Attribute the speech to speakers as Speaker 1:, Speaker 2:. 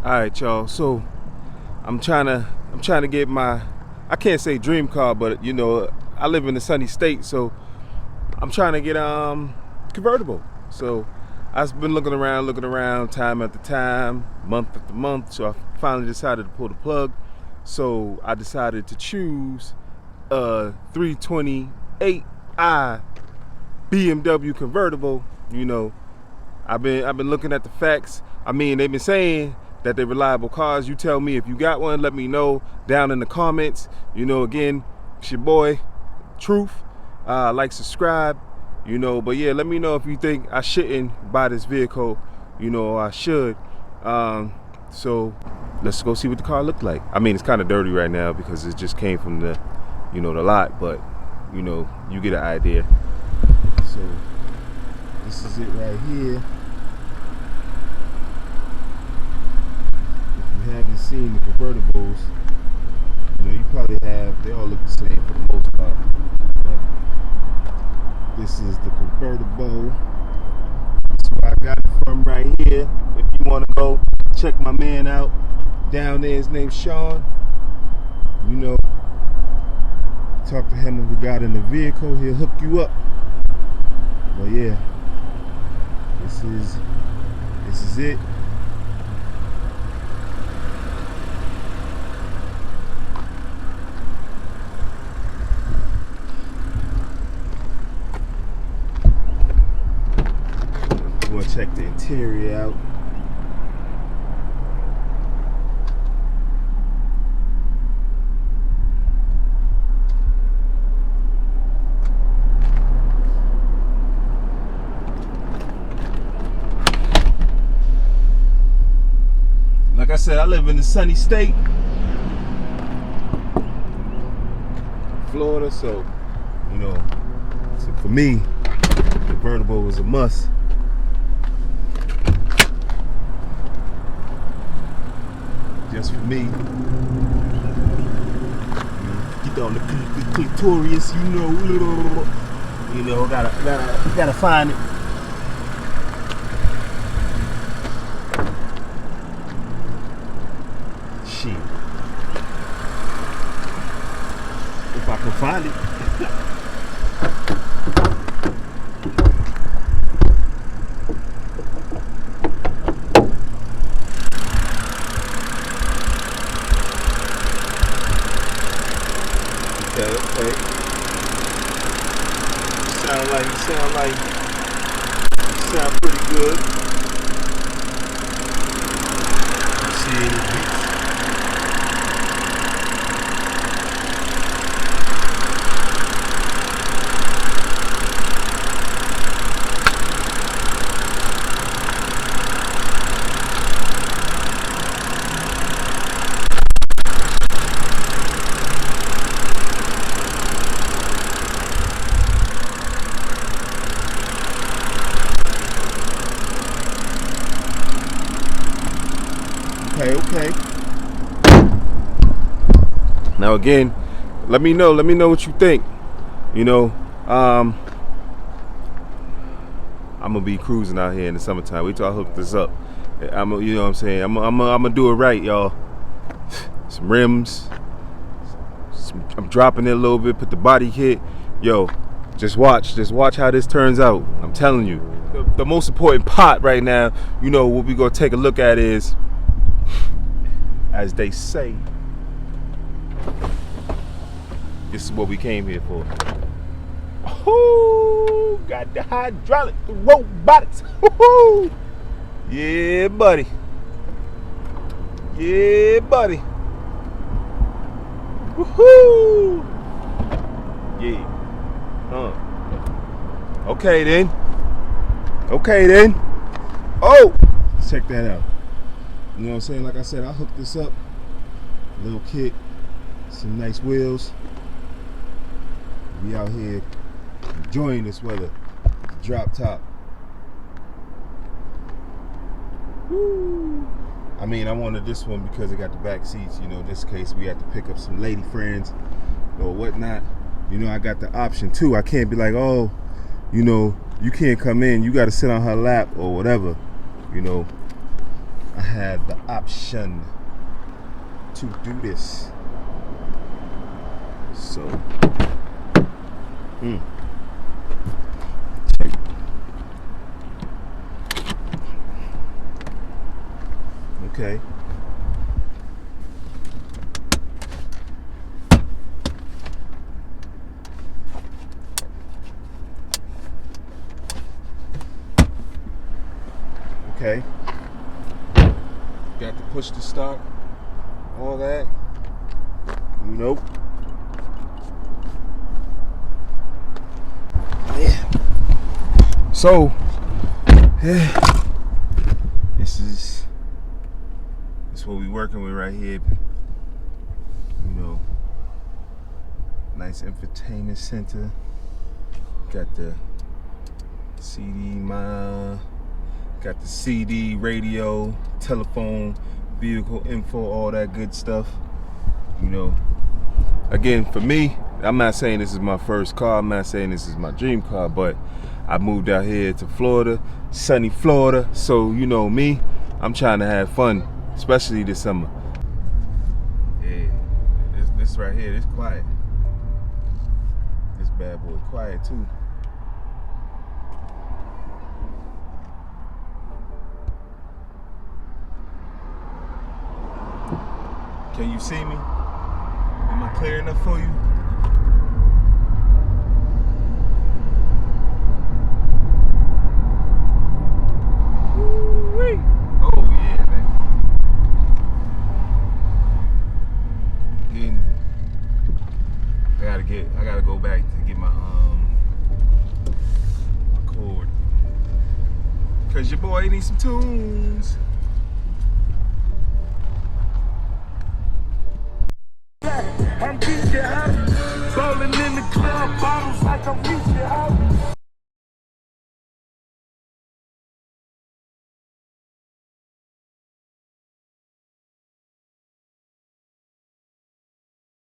Speaker 1: All right, y'all. So I'm trying to get my, I can't say dream car, but you know, I live in a sunny state, so I'm trying to get convertible. So I've been looking around time after time, month after month. So I finally decided to pull the plug. So I decided to choose a 328i BMW convertible. You know, I've been looking at the facts. I mean, they've been saying that they're reliable cars. You tell me if you got one. Let me know down in the comments. You know, again, it's your boy, Truth. Like, subscribe. You know, but yeah, let me know if you think I shouldn't buy this vehicle. You know, or I should. So let's go see what the car looked like. I mean, it's kind of dirty right now because it just came from the, you know, the lot. But you know, you get an idea. So this is it right here. If you haven't seen the convertibles, you know, you probably have. They all look the same for the most part. But this is the convertible. This is where I got it from right here. If you want to go check my man out down there, his name's Sean. You know, talk to him when we got in the vehicle. He'll hook you up. But yeah, this is it. You want to check the interior out. Like I said, I live in a sunny state, Florida, so you know, so for me, convertible was a must. Just for me. Get on the clitoris, you know, gotta find it. Shit. If I can find it. Okay. Sound pretty good. See any beats? Okay. Now again, let me know what you think. You know, I'm gonna be cruising out here in the summertime. We try to hook this up. You know what I'm saying? I'm gonna do it right, y'all. Some rims. I'm dropping it a little bit. Put the body kit. Yo, just watch how this turns out. I'm telling you. The most important part right now, you know, what we gonna take a look at is, as they say, this is what we came here for. Oh, got the hydraulic, the robotics. Woo-hoo. Yeah, buddy. Woohoo! Yeah. Okay then. Oh, check that out. You know what I'm saying? Like I said, I hooked this up. Little kit, some nice wheels. We out here enjoying this weather. Drop top. Woo. I mean, I wanted this one because it got the back seats. You know, in this case, we had to pick up some lady friends or whatnot. You know, I got the option too. I can't be like, oh, you know, you can't come in. You got to sit on her lap or whatever. You know, I have the option to do this. So, check. Okay. Okay. Got to push the start, all that. Nope. Yeah. So, yeah. This is what we working with right here. You know, nice entertainment center. Got the CD got the CD, radio, telephone, vehicle info, all that good stuff. You know, again, for me, I'm not saying this is my first car. I'm not saying this is my dream car, but I moved out here to Florida, sunny Florida. So, you know me, I'm trying to have fun, especially this summer. Yeah, this right here, this quiet. This bad boy quiet too. Can you see me? Am I clear enough for you? Woo-wee. Oh yeah, man. Then I gotta go back to get my cord. Cause your boy needs some tunes. I'm